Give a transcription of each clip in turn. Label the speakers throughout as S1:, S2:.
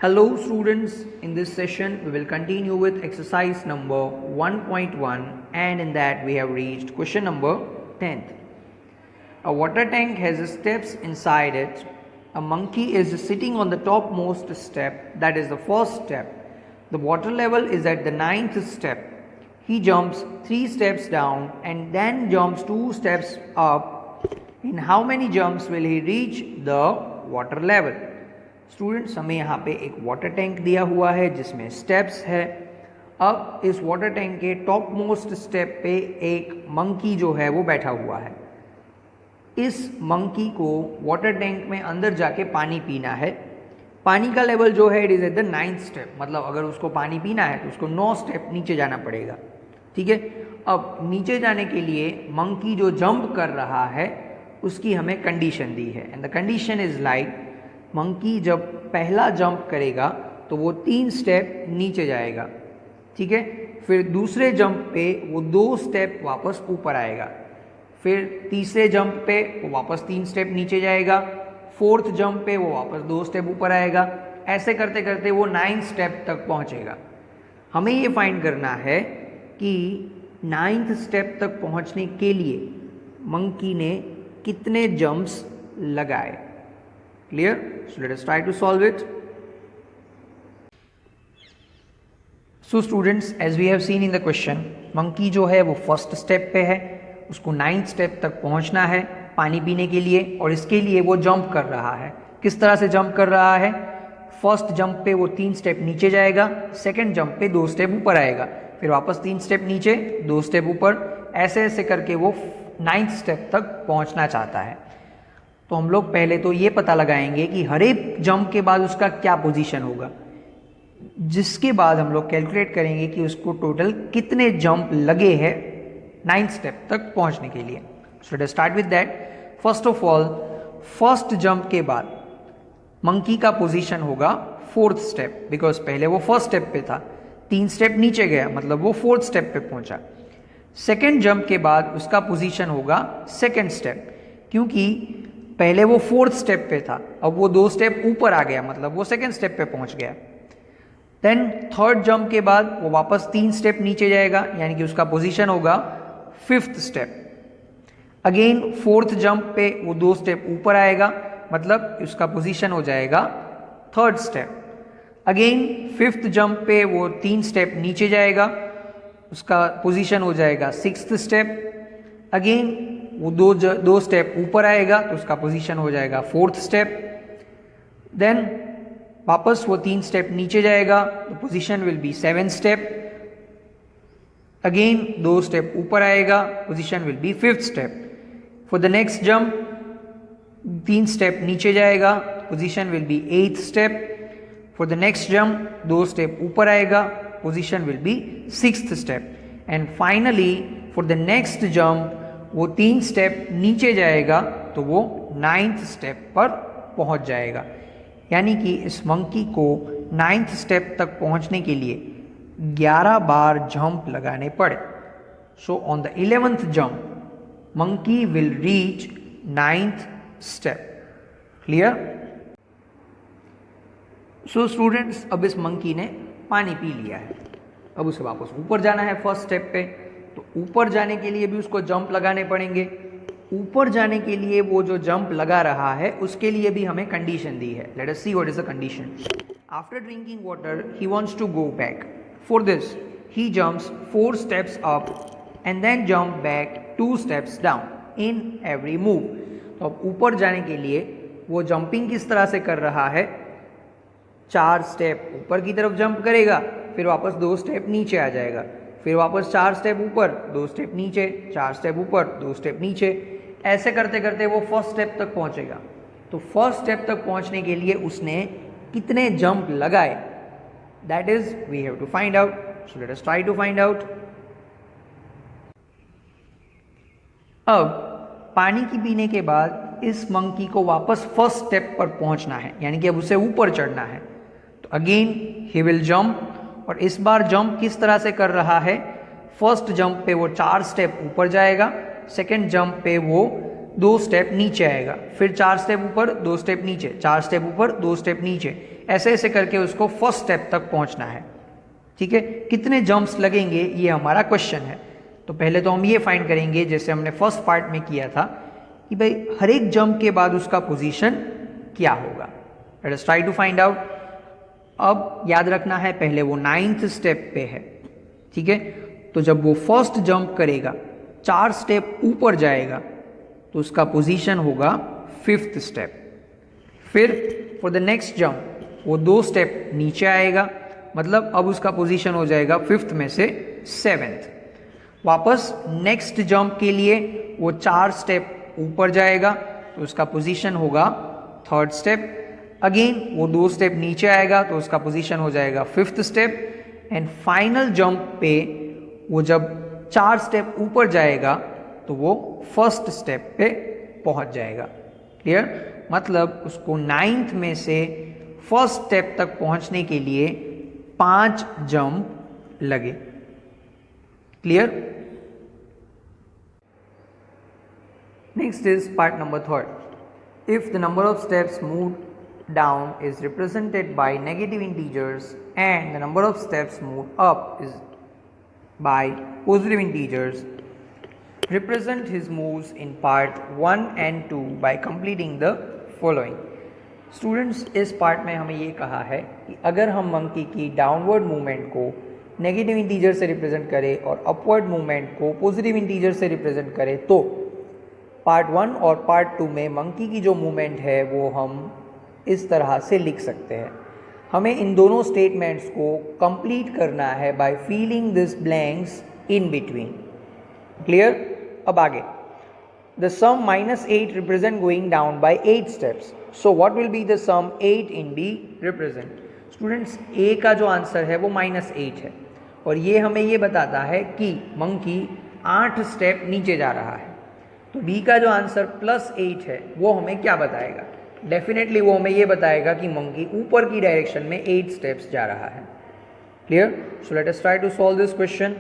S1: Hello students, in this session we will continue with exercise number 1.1 and in that we have reached question number 10th. A water tank has steps inside it. A monkey is sitting on the topmost step, that is the first step. The water level is at the 9th step. He jumps 3 steps down and then jumps 2 steps up. In how many jumps will he reach the water level? Students हमें यहाँ पे एक water tank दिया हुआ है जिसमें steps है. अब इस वाटर टैंक के टॉप मोस्ट स्टेप पे एक मंकी जो है वो बैठा हुआ है. इस मंकी को वाटर टैंक में अंदर जाके पानी पीना है. पानी का लेवल जो है it is at the 9th step, मतलब अगर उसको पानी पीना है तो उसको 9 स्टेप नीचे जाना पड़ेगा. ठीक है. अब नीचे जाने के लिए मंकी जो जंप कर रहा है उसकी हमें कंडीशन दी है and the condition is like monkey जब पहला जंप करेगा तो वो 3 स्टेप नीचे जाएगा. ठीक है. फिर दूसरे जंप पे वो 2 स्टेप वापस ऊपर आएगा. फिर तीसरे जंप पे वो वापस 3 स्टेप नीचे जाएगा. 4th जंप पे वो वापस 2 स्टेप ऊपर आएगा. ऐसे करते करते वो 9th स्टेप तक पहुंचेगा. हमें ये फाइंड करना है कि 9th स्टेप तक पहुंचने के लिए मंकी ने कितने जंप्स लगाए. Clear? So let us try to solve it. So students, as we have seen in the question, monkey जो है वो फर्स्ट स्टेप पे है. उसको 9th स्टेप तक पहुंचना है पानी पीने के लिए और इसके लिए वो जंप कर रहा है. किस तरह से जंप कर रहा है? फर्स्ट जंप पे वो 3 स्टेप नीचे जाएगा. सेकंड जंप पे 2 स्टेप ऊपर आएगा. फिर वापस 3 स्टेप नीचे, 2 स्टेप ऊपर. ऐसे ऐसे करके वो 9th स्टेप तक पहुंचना चाहता है. तो हम लोग पहले तो ये पता लगाएंगे कि हर एक जंप के बाद उसका क्या पोजीशन होगा, जिसके बाद हम लोग कैलकुलेट करेंगे कि उसको टोटल कितने जंप लगे हैं 9th स्टेप तक पहुंचने के लिए. So let's start with that. First of all, first jump के बाद मंकी का पोजीशन होगा 4th स्टेप, बिकॉज पहले वो फर्स्ट स्टेप पे था. 3 स्टेप नीचे गया, मतलब वो 4th स्टेप पे पहुंचा. सेकेंड जंप के बाद उसका पोजीशन होगा 2nd स्टेप, क्योंकि पहले वो 4th स्टेप पे था. अब वो 2 स्टेप ऊपर आ गया, मतलब वो 2nd स्टेप पे पहुंच गया. देन 3rd जंप के बाद वो वापस 3 स्टेप नीचे जाएगा, यानी कि उसका पोजीशन होगा 5th step. Again 4th jump पे वो 2 स्टेप ऊपर आएगा, मतलब उसका पोजीशन हो जाएगा 3rd step. Again 5th jump पे वो 3 स्टेप नीचे जाएगा, उसका पोजीशन हो जाएगा 6th स्टेप. अगेन वो 2 स्टेप ऊपर आएगा तो उसका पोजीशन हो जाएगा 4th स्टेप. देन वापस वो 3 स्टेप नीचे जाएगा तो position will be 7th step. Again 2 step ऊपर आएगा, position will be 5th step. For the next jump 3 step नीचे जाएगा, position will be 8th step. For the next jump 2 step ऊपर आएगा, position will be 6th step. And finally for the next jump वो 3 step नीचे जाएगा तो वो 9th step पर पहुंच जाएगा. यानी कि इस मंकी को 9th स्टेप तक पहुंचने के लिए 11 बार जंप लगाने पड़े. So on the 11th jump monkey will reach 9th step. Clear? So students, अब इस मंकी ने पानी पी लिया है. अब उसे वापस ऊपर जाना है फर्स्ट स्टेप पे. तो ऊपर जाने के लिए भी उसको जंप लगाने पड़ेंगे. ऊपर जाने के लिए वो जो जंप लगा रहा है उसके लिए भी हमें कंडीशन दी है. Let us see what is the condition. After drinking water he wants to go back. For this he jumps 4 steps up and then jump back 2 steps down in every move. तो अब ऊपर जाने के लिए वो jumping किस तरह से कर रहा है? 4 स्टेप ऊपर की तरफ जंप करेगा, फिर वापस 2 स्टेप नीचे आ जाएगा, फिर वापस 4 स्टेप ऊपर, 2 स्टेप नीचे, 4 स्टेप ऊपर, 2 स्टेप नीचे. ऐसे करते करते वो फर्स्ट स्टेप तक पहुंचेगा. तो फर्स्ट स्टेप तक पहुंचने के लिए उसने कितने जंप लगाए, that is we have to find out. So let us try to find out. अब पानी की पीने के बाद इस मंकी को वापस फर्स्ट स्टेप पर पहुंचना है, यानी कि अब उसे ऊपर चढ़ना है. तो अगेन ही विल जंप. और इस बार जंप किस तरह से कर रहा है? फर्स्ट जंप पे वो 4 स्टेप ऊपर जाएगा, सेकंड जंप पे वो 2 स्टेप नीचे आएगा, फिर 4 स्टेप ऊपर 2 स्टेप नीचे, 4 स्टेप ऊपर 2 स्टेप नीचे, ऐसे ऐसे करके उसको फर्स्ट स्टेप तक पहुंचना है। ठीक है, कितने जंप्स लगेंगे ये हमारा क्वेश्चन है। तो पहले तो हम ये फाइंड करेंगे जैसे हमने फर्स्ट पार्ट में किया था कि भाई हर एक जंप के बाद उसका पोजीशन क्या होगा। Let us try to find out. अब याद रखना है पहले वो 9th स्टेप पे है। ठीक है, तो जब वो फर्स्ट जंप करेगा 4 स्टेप ऊपर जाएगा तो उसका पोजीशन होगा 5th स्टेप। फिर फॉर द नेक्स्ट जंप वो 2 स्टेप नीचे आएगा, मतलब अब उसका पोजीशन हो जाएगा 5th में से 7th। वापस नेक्स्ट जंप के लिए वो 4 स्टेप ऊपर जाएगा तो उसका पोजीशन होगा 3rd स्टेप। अगेन वो 2 स्टेप नीचे आएगा तो उसका पोजीशन हो जाएगा 5th step. And final jump पे वो जब 4 स्टेप ऊपर जाएगा तो वो 1st स्टेप पे पहुंच जाएगा। क्लियर, मतलब उसको 9th में से 1st स्टेप तक पहुंचने के लिए 5 जंप लगे। Clear. Next is part number 3rd। If the number of steps moved down is represented by negative integers and the number of steps moved up is by positive integers, represent his moves in part 1 and 2 by completing the following। Students, इस part में हमें ये कहा है कि अगर हम monkey की डाउनवर्ड मूवमेंट को नेगेटिव इंटीजर से रिप्रेजेंट करें और अपवर्ड मूवमेंट को पॉजिटिव इंटीजर से रिप्रेजेंट करें तो पार्ट 1 और पार्ट 2 में मंकी की जो मूवमेंट है वो हम इस तरह से लिख सकते हैं। हमें इन दोनों स्टेटमेंट्स को कंप्लीट करना है by filling this blanks in between. Clear. अब आगे, the sum -8 represent going down by 8 steps, so what will be the sum 8 in B represent। Students, A का जो आंसर है वो -8 है और ये हमें ये बताता है कि मंकी 8 स्टेप नीचे जा रहा है। तो B का जो आंसर +8 है वो हमें क्या बताएगा? डेफिनेटली वो हमें ये बताएगा कि मंकी ऊपर की डायरेक्शन में 8 स्टेप्स जा रहा है। Clear. So let us try to solve this question.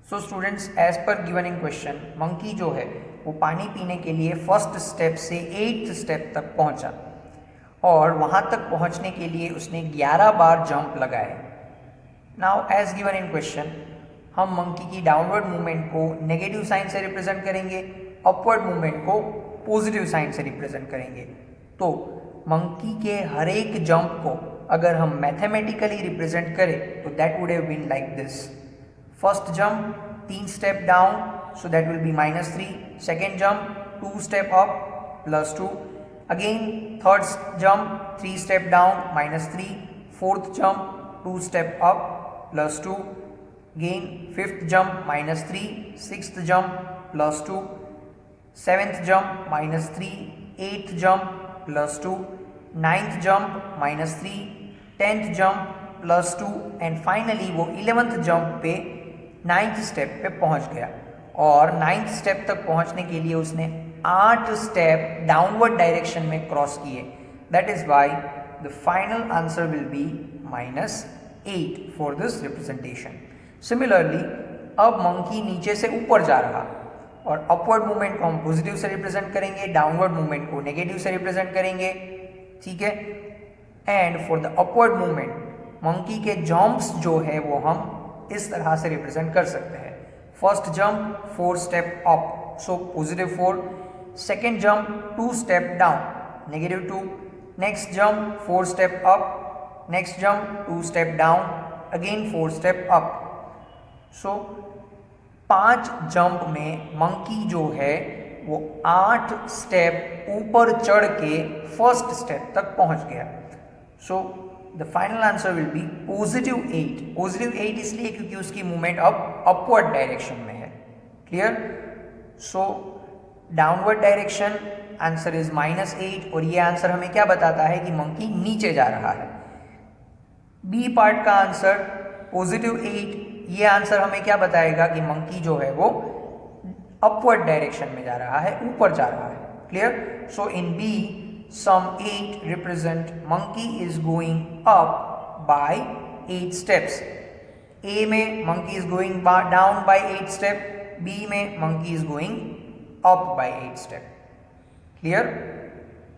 S1: So students, as per given in question monkey जो है वो पानी पीने के लिए 1st स्टेप से 8th स्टेप तक पहुंचा और वहां तक पहुंचने के लिए उसने 11 बार जंप लगाए। Now as given in question हम मंकी की डाउनवर्ड मूवमेंट को नेगेटिव साइन से रिप्रेजेंट करेंगे, अपवर्ड मूवमेंट को पॉजिटिव साइन से रिप्रेजेंट करेंगे। तो मंकी के हर एक जंप को अगर हम मैथमेटिकली रिप्रेजेंट करें तो that would have been like this. First jump 3 step down, so that will be -3. Second jump 2 step up +2. Again third jump 3 step down -3. Fourth jump 2 step up +2. Again fifth jump -3. Sixth jump +2. Seventh jump -3. Eighth jump +2. Ninth jump -3. 10th jump +2 and finally वो 11th jump पे 9th step पे पहुंच गया और 9th step तक पहुंचने के लिए उसने 8 स्टेप डाउनवर्ड डायरेक्शन में क्रॉस किए। That is why the final answer will be -8 for this representation. Similarly अब मंकी नीचे से ऊपर जा रहा और अपवर्ड मूवमेंट को हम पॉजिटिव से रिप्रेजेंट करेंगे, डाउनवर्ड मूवमेंट को नेगेटिव से रिप्रेजेंट करेंगे। ठीक है। And for the upward movement monkey के जंप्स जो है वो हम इस तरह से रिप्रेजेंट कर सकते हैं। First jump 4 step up, so +4। Second jump 2 step down, -2। Next jump 4 step up, next jump 2 step down, again 4 step up. So 5 jump में मंकी जो है वो 8 स्टेप ऊपर चढ़ के फर्स्ट स्टेप तक पहुंच गया। So the final answer will be +8। +8 इसलिए क्योंकि उसकी मूवमेंट अब अपवर्ड डायरेक्शन में है। Clear. So downward direction answer is -8 और ये आंसर हमें क्या बताता है कि मंकी नीचे जा रहा है। बी पार्ट का आंसर +8, ये आंसर हमें क्या बताएगा कि मंकी जो है वो अपवर्ड डायरेक्शन में जा रहा है, ऊपर जा रहा है। Clear. So in B sum 8 represent monkey is going up by 8 steps. A में monkey is going down by 8 step, B में monkey is going up by 8 step. Clear?